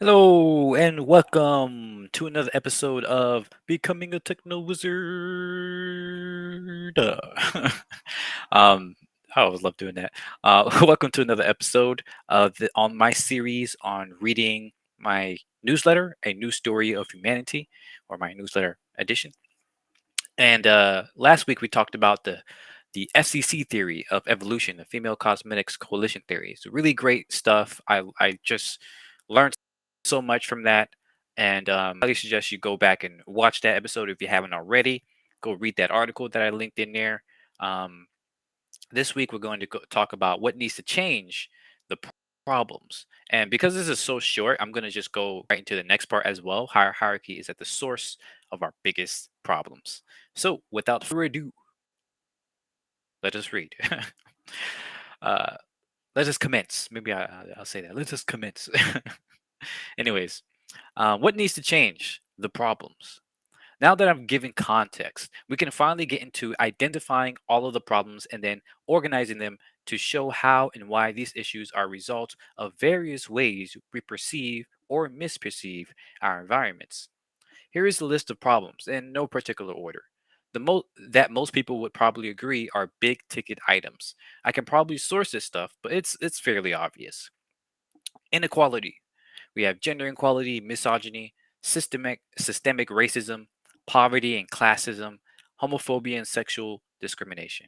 Hello and welcome to another episode of Becoming a Techno Wizard. um, I always love doing that. Welcome to another episode on my series on reading my newsletter, A New Story of Humanity, or my newsletter edition. And last week we talked about the FCC theory of evolution, the Female Cosmetics Coalition theory. It's really great stuff. I just learned so much from that, and I highly suggest you go back and watch that episode if you haven't already. Go read that article that I linked in there. Um, this week we're going to talk about what needs to change the problems. And because this is so short, I'm going to just go right into the next part as well. Hierarchy is at the source of our biggest problems. So, without further ado, let us read. uh, let us commence. Maybe I'll say that. Let us commence. Anyways, what needs to change? The problems. Now that I'm giving context, we can finally get into identifying all of the problems and then organizing them to show how and why these issues are a result of various ways we perceive or misperceive our environments. Here is the list of problems in no particular order. That most people would probably agree are big ticket items. I can probably source this stuff, but it's fairly obvious. Inequality. We have gender inequality, misogyny, systemic racism, poverty and classism, homophobia and sexual discrimination.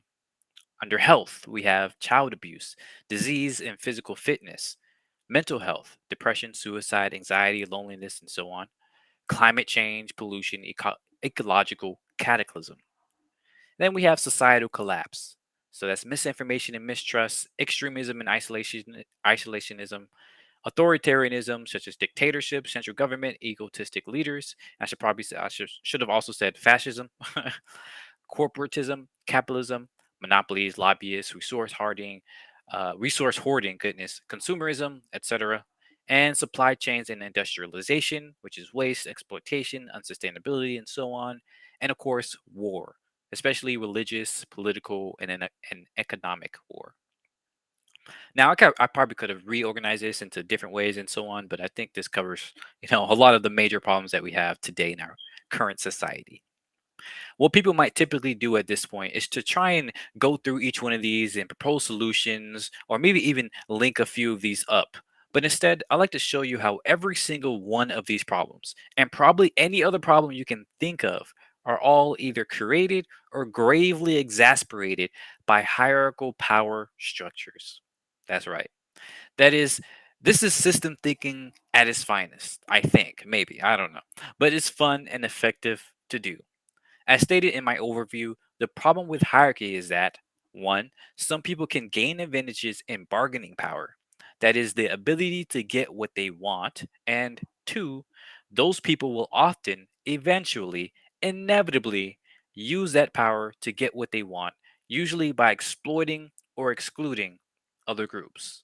Under health, we have child abuse, disease and physical fitness, mental health, depression, suicide, anxiety, loneliness, and so on, climate change, pollution, ecological cataclysm. Then we have societal collapse. So that's misinformation and mistrust, extremism and isolationism, authoritarianism such as dictatorship, central government, egotistic leaders. I should probably say I should have also said fascism, corporatism, capitalism, monopolies, lobbyists, resource hoarding, goodness, consumerism, etc., and supply chains and industrialization, which is waste, exploitation, unsustainability, and so on, and of course, war, especially religious, political, and an economic war. Now, I probably could have reorganized this into different ways and so on, but I think this covers, a lot of the major problems that we have today in our current society. What people might typically do at this point is to try and go through each one of these and propose solutions, or maybe even link a few of these up. But instead, I like to show you how every single one of these problems, and probably any other problem you can think of, are all either created or gravely exasperated by hierarchical power structures. That's right. That is, this is system thinking at its finest, I think, maybe, I don't know. But it's fun and effective to do. As stated in my overview, the problem with hierarchy is that 1. Some people can gain advantages in bargaining power, that is, the ability to get what they want, and 2. Those people will often, eventually, inevitably use that power to get what they want, usually by exploiting or excluding other groups.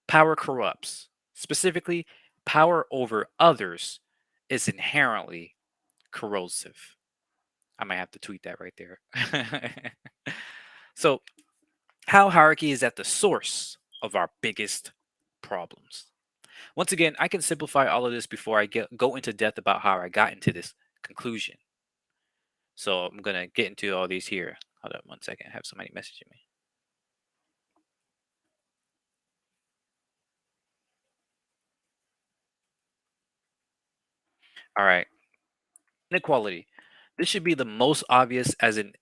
Power corrupts. Specifically, power over others is inherently corrosive. I might have to tweet that right there. So, how hierarchy is at the source of our biggest problems. Once again, I can simplify all of this before go into depth about how I got into this conclusion. So, I'm going to get into all these here. Hold on 1 second. I have somebody messaging me. All right. Inequality. This should be the most obvious as an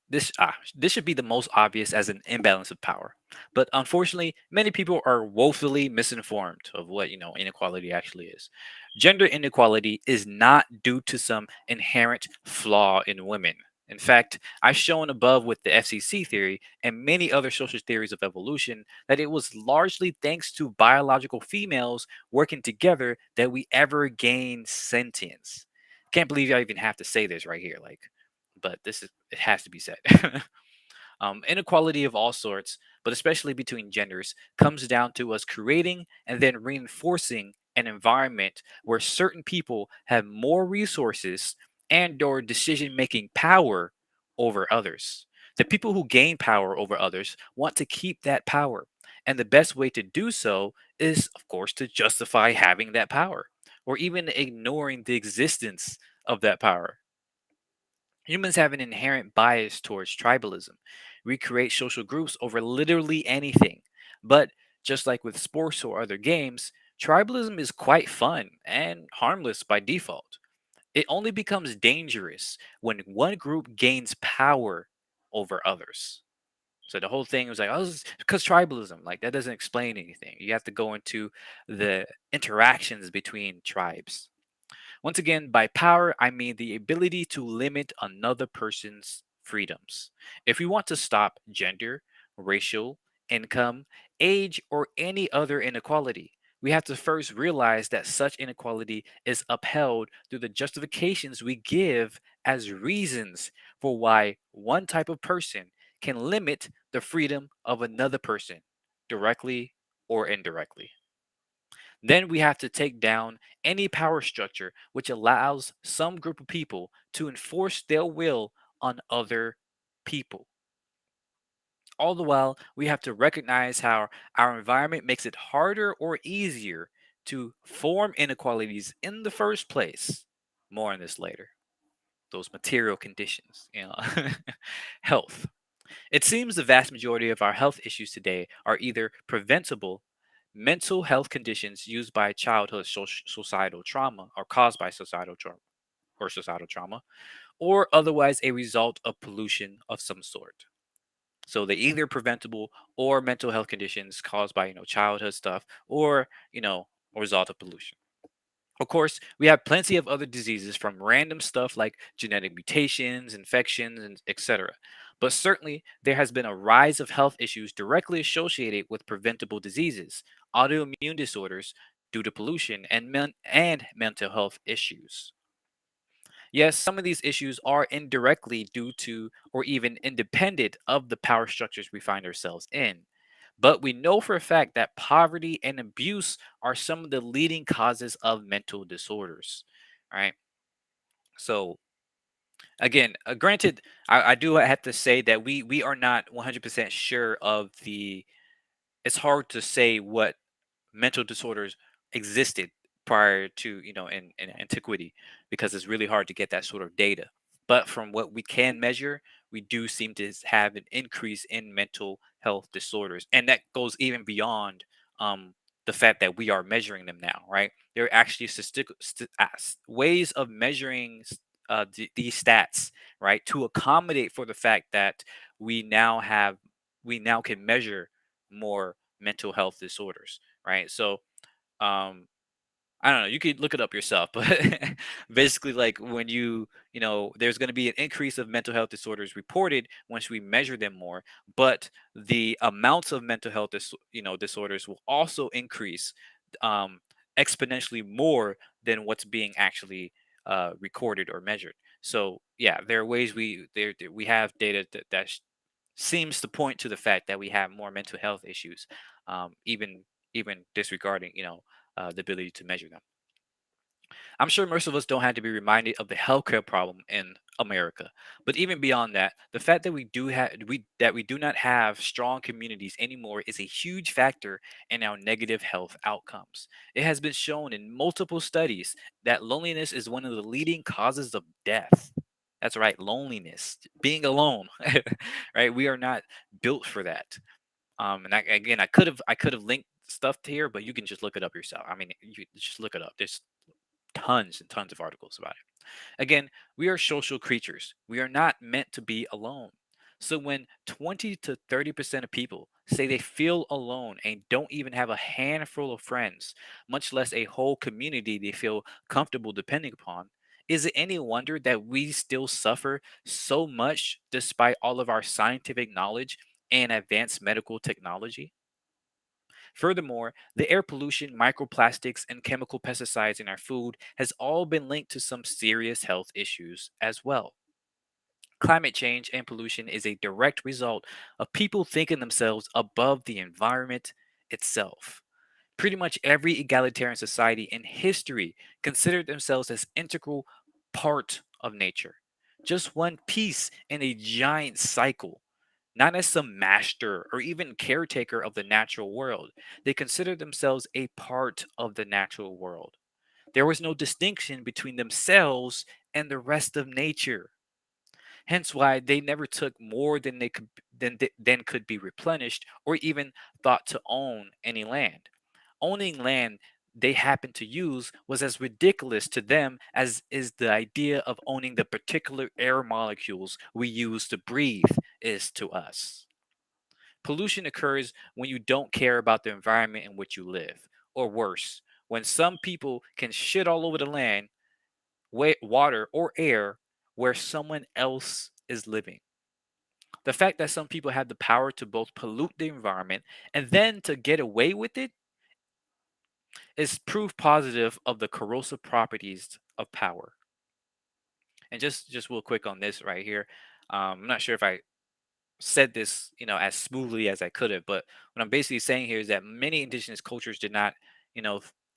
imbalance of power. But unfortunately, many people are woefully misinformed of what inequality actually is. Gender inequality is not due to some inherent flaw in women. In fact, I've shown above with the FCC theory and many other social theories of evolution that it was largely thanks to biological females working together that we ever gained sentience. Can't believe I even have to say this right here, like, but it has to be said. Inequality of all sorts, but especially between genders, comes down to us creating and then reinforcing an environment where certain people have more resources and or decision making power over others. The people who gain power over others want to keep that power. And the best way to do so is, of course, to justify having that power. or even ignoring the existence of that power. Humans have an inherent bias towards tribalism. We create social groups over literally anything. But just like with sports or other games, tribalism is quite fun and harmless by default. It only becomes dangerous when one group gains power over others. So the whole thing was like, oh, this is because tribalism, like that doesn't explain anything. You have to go into the interactions between tribes. Once again, by power, I mean the ability to limit another person's freedoms. If we want to stop gender, racial, income, age, or any other inequality, we have to first realize that such inequality is upheld through the justifications we give as reasons for why one type of person can limit the freedom of another person, directly or indirectly. Then we have to take down any power structure which allows some group of people to enforce their will on other people. All the while, we have to recognize how our environment makes it harder or easier to form inequalities in the first place. More on this later. Those material conditions, health. It seems the vast majority of our health issues today are either preventable mental health conditions used by childhood societal trauma or caused by societal trauma, or otherwise a result of pollution of some sort. So they either preventable or mental health conditions caused by childhood stuff or a result of pollution. Of course, we have plenty of other diseases from random stuff like genetic mutations, infections, and etc. But certainly, there has been a rise of health issues directly associated with preventable diseases, autoimmune disorders due to pollution, and mental health issues. Yes, some of these issues are indirectly due to or even independent of the power structures we find ourselves in. But we know for a fact that poverty and abuse are some of the leading causes of mental disorders, right? So again, granted, I do have to say that we are not 100% sure of the. It's hard to say what mental disorders existed prior to in antiquity because it's really hard to get that sort of data, but from what we can measure, we do seem to have an increase in mental health disorders, and that goes even beyond um, the fact that we are measuring them now, right? There are actually ways of measuring these stats, right, to accommodate for the fact that we now have we now can measure more mental health disorders, right? So um I don't know, you could look it up yourself, but basically like when there's going to be an increase of mental health disorders reported once we measure them more, but the amounts of mental health disorders will also increase um exponentially more than what's being actually recorded or measured. So yeah, there are ways we have data that seems to point to the fact that we have more mental health issues, even disregarding the ability to measure them. I'm sure most of us don't have to be reminded of the healthcare problem in America, but even beyond that, the fact that we do not have strong communities anymore is a huge factor in our negative health outcomes. It has been shown in multiple studies that loneliness is one of the leading causes of death. That's right, loneliness, being alone. Right? We are not built for that. And again, I could have linked stuff to here, but you can just look it up yourself. I mean, you just look it up. There's tons and tons of articles about it. Again, we are social creatures. We are not meant to be alone. So when 20 to 30% of people say they feel alone and don't even have a handful of friends, much less a whole community they feel comfortable depending upon, is it any wonder that we still suffer so much despite all of our scientific knowledge and advanced medical technology? Furthermore, the air pollution, microplastics, and chemical pesticides in our food has all been linked to some serious health issues as well. Climate change and pollution is a direct result of people thinking themselves above the environment itself. Pretty much every egalitarian society in history considered themselves as integral part of nature, just one piece in a giant cycle, not as some master or even caretaker of the natural world. They consider themselves a part of the natural world. There was no distinction between themselves and the rest of nature. Hence why they never took more than than could be replenished or even thought to own any land. Owning land they happened to use was as ridiculous to them as is the idea of owning the particular air molecules we use to breathe is to us. Pollution occurs when you don't care about the environment in which you live, or worse, when some people can shit all over the land, water, or air where someone else is living. The fact that some people have the power to both pollute the environment and then to get away with it is proof positive of the corrosive properties of power. And just real quick on this right here, I'm not sure if I said this, as smoothly as I could have. But what I'm basically saying here is that many indigenous cultures did not,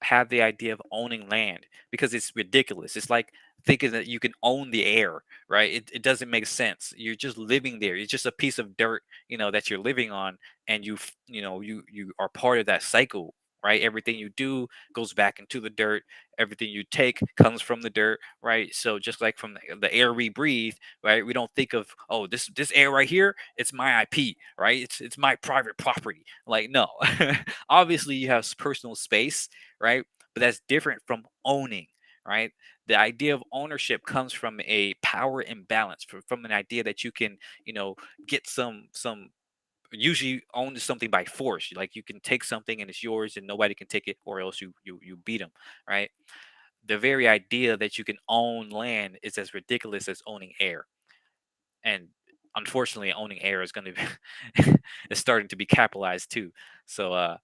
have the idea of owning land because it's ridiculous. It's like thinking that you can own the air, right? It doesn't make sense. You're just living there. It's just a piece of dirt, that you're living on, and you are part of that cycle. Right, everything you do goes back into the dirt. Everything you take comes from the dirt. Right, so just like from the air we breathe, right? We don't think of, oh, this air right here, it's my IP, right? It's my private property. Like, no. Obviously you have personal space, right? But that's different from owning, right? The idea of ownership comes from a power imbalance, from an idea that you can, get some usually own something by force. Like you can take something and it's yours and nobody can take it, or else you beat them, right? The very idea that you can own land is as ridiculous as owning air. And unfortunately owning air is going to be is starting to be capitalized too. So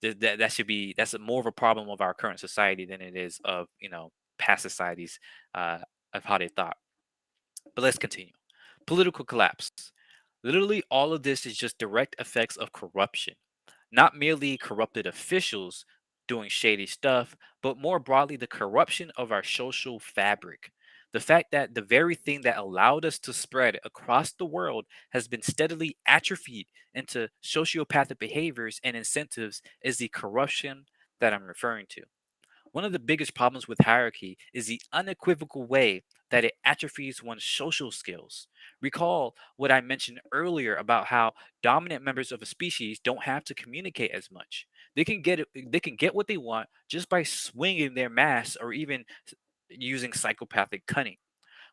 that should be, that's more of a problem of our current society than it is of, past societies, uh of how they thought. But let's continue. Political collapse. Literally all of this is just direct effects of corruption, not merely corrupted officials doing shady stuff, but more broadly, the corruption of our social fabric. The fact that the very thing that allowed us to spread across the world has been steadily atrophied into sociopathic behaviors and incentives is the corruption that I'm referring to. One of the biggest problems with hierarchy is the unequivocal way that it atrophies one's social skills. Recall what I mentioned earlier about how dominant members of a species don't have to communicate as much. They can get what they want just by swinging their mass or even using psychopathic cunning.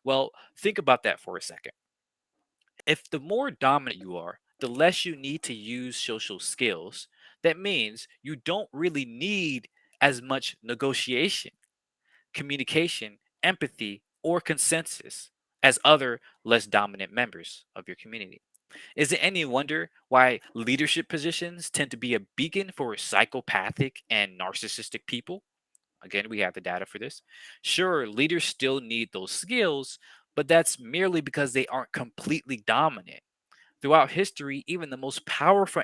Well, think about that for a second. If the more dominant you are, the less you need to use social skills. That means you don't really need as much negotiation, communication, empathy, or consensus as other less dominant members of your community. Is it any wonder why leadership positions tend to be a beacon for psychopathic and narcissistic people? Again, we have the data for this. Sure, leaders still need those skills, but that's merely because they aren't completely dominant. Throughout history, even the most powerful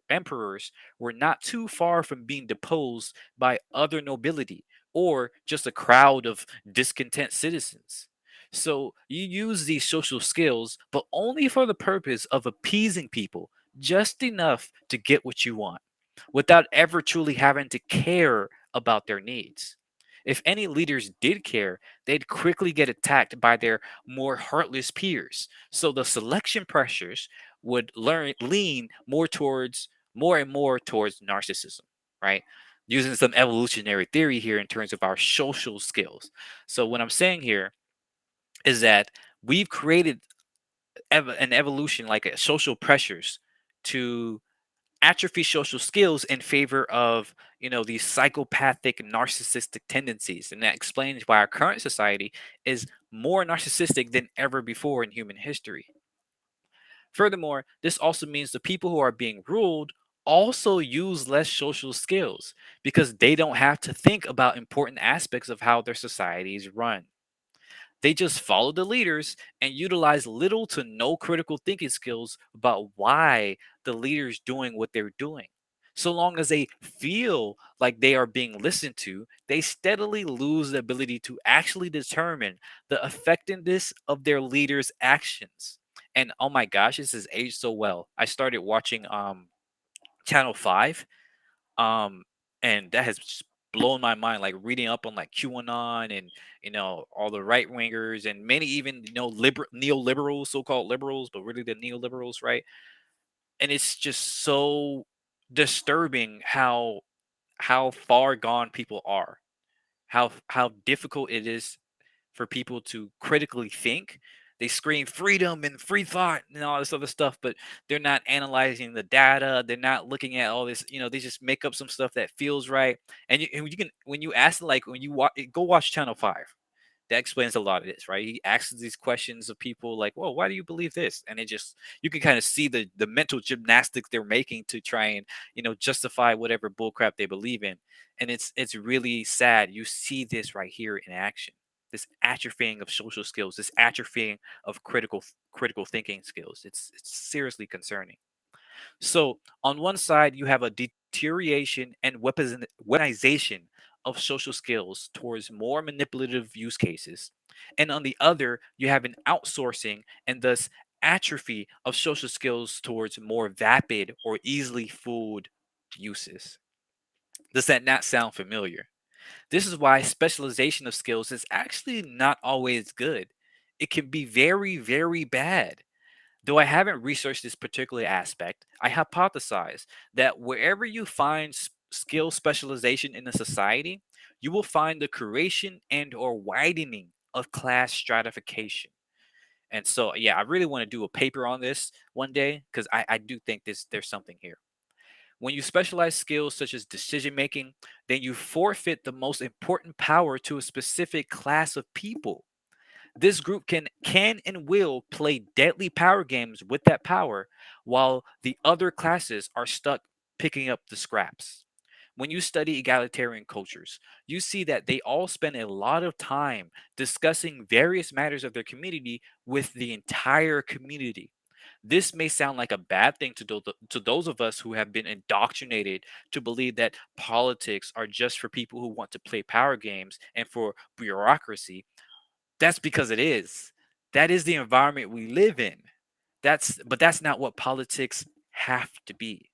emperors were not too far from being deposed by other nobility or just a crowd of discontent citizens. So you use these social skills, but only for the purpose of appeasing people just enough to get what you want, without ever truly having to care about their needs. If any leaders did care, they'd quickly get attacked by their more heartless peers. So the selection pressures would lean more and more towards narcissism, right? Using some evolutionary theory here in terms of our social skills. So what I'm saying here is that we've created an evolution like social pressures to atrophy social skills in favor of, these psychopathic narcissistic tendencies, and that explains why our current society is more narcissistic than ever before in human history. Furthermore, this also means the people who are being ruled also use less social skills because they don't have to think about important aspects of how their societies run. They just follow the leaders and utilize little to no critical thinking skills about why the leader's doing what they're doing. So long as they feel like they are being listened to, they steadily lose the ability to actually determine the effectiveness of their leader's actions. And oh my gosh, this has aged so well. I started watching Channel 5, um and that has blown my mind, like reading up on like QAnon and all the right wingers and many even neoliberals, so-called liberals, but really the neoliberals, right? And it's just so disturbing how far gone people are, how difficult it is for people to critically think. They scream freedom and free thought and all this other stuff, but they're not analyzing the data. They're not looking at all this. They just make up some stuff that feels right. And you can, when you ask, like when you go watch Channel 5, that explains a lot of this, right? He asks these questions of people like, "Well, why do you believe this?" And it just, you can kind of see the mental gymnastics they're making to try and justify whatever bullcrap they believe in. And it's really sad. You see this right here in action. This atrophying of social skills, this atrophying of critical thinking skills. It's seriously concerning. So, on one side, you have a deterioration and weaponization of social skills towards more manipulative use cases. And on the other, you have an outsourcing and thus atrophy of social skills towards more vapid or easily fooled uses. Does that not sound familiar? This is why specialization of skills is actually not always good. It can be very, very bad. Though I haven't researched this particular aspect, I hypothesize that wherever you find skill specialization in a society, you will find the creation and or widening of class stratification. And so, yeah, I really want to do a paper on this one day because I do think there's something here. When you specialize skills such as decision making, then you forfeit the most important power to a specific class of people. This group can and will play deadly power games with that power, while the other classes are stuck picking up the scraps. When you study egalitarian cultures, you see that they all spend a lot of time discussing various matters of their community with the entire community. This may sound like a bad thing to those of us who have been indoctrinated to believe that politics are just for people who want to play power games and for bureaucracy. That's because it is. That is the environment we live in. That's not what politics have to be.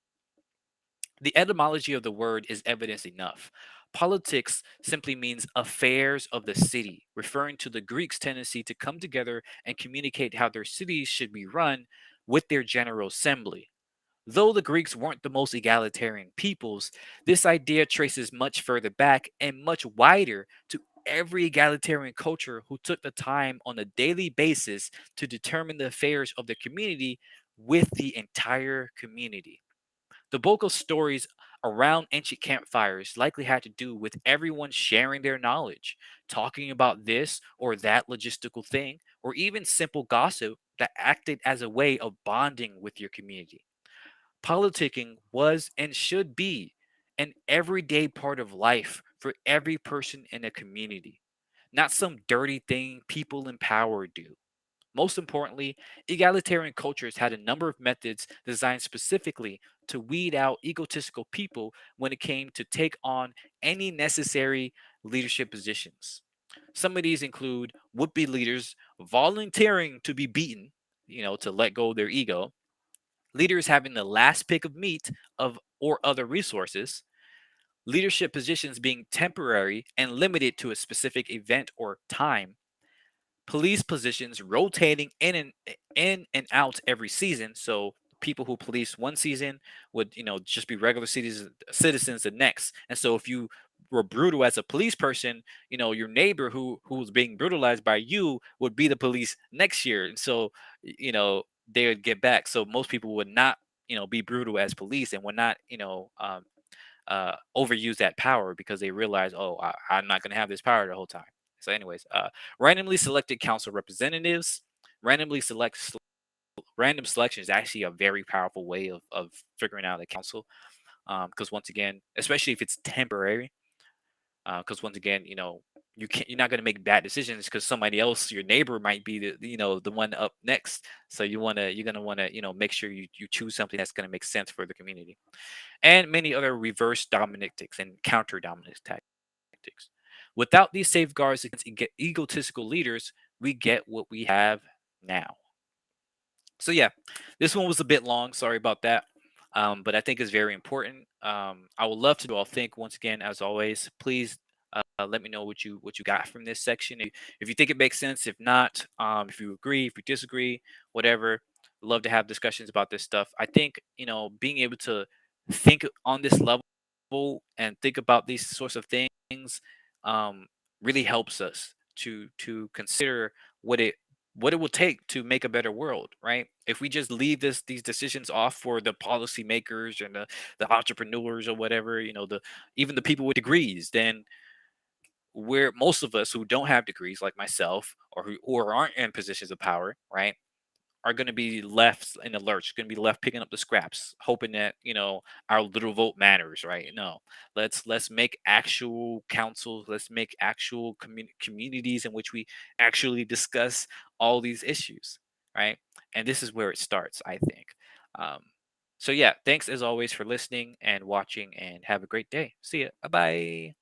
The etymology of the word is evidence enough. Politics simply means affairs of the city, referring to the Greeks' tendency to come together and communicate how their cities should be run with their general assembly. Though the Greeks weren't the most egalitarian peoples, this idea traces much further back and much wider to every egalitarian culture who took the time on a daily basis to determine the affairs of the community with the entire community. The bulk of stories around ancient campfires likely had to do with everyone sharing their knowledge, talking about this or that logistical thing, or even simple gossip that acted as a way of bonding with your community. Politicking was and should be an everyday part of life for every person in a community, not some dirty thing people in power do. Most importantly, egalitarian cultures had a number of methods designed specifically to weed out egotistical people when it came to take on any necessary leadership positions. Some of these include would be leaders volunteering to be beaten, to let go of their ego, leaders having the last pick of meat of or other resources, leadership positions being temporary and limited to a specific event or time, police positions rotating in and out every season. So people who police one season would just be regular citizens the next. And so if you were brutal as a police person, your neighbor who's being brutalized by you would be the police next year. And so they would get back. So most people would not be brutal as police and would not overuse that power because they realize, oh, I'm not going to have this power the whole time. So, anyways, randomly selected council representatives. Randomly random selection is actually a very powerful way of figuring out a council. Because once again, especially if it's temporary, because once again, you're not going to make bad decisions because somebody else, your neighbor, might be the one up next. So you're gonna want to make sure you choose something that's going to make sense for the community, and many other reverse dominatics and counter dominant tactics. Without these safeguards against egotistical leaders, we get what we have now. So yeah, this one was a bit long. Sorry about that. But I think it's very important. I would love to do all think once again, as always. Please let me know what you got from this section. If you think it makes sense, if not, if you agree, if you disagree, whatever. Love to have discussions about this stuff. I think being able to think on this level and think about these sorts of things um, really helps us to consider what it what it will take to make a better world, right? If we just leave these decisions off for the policymakers and the entrepreneurs or whatever, the even the people with degrees, then where most of us who don't have degrees, like myself, or who aren't in positions of power, right, are going to be left in the lurch, going to be left picking up the scraps, hoping that our little vote matters, right? No, let's make actual councils, let's make actual communities in which we actually discuss all these issues, right? And this is where it starts, I think. Um, so yeah, thanks as always for listening and watching, and have a great day. See ya. Bye bye.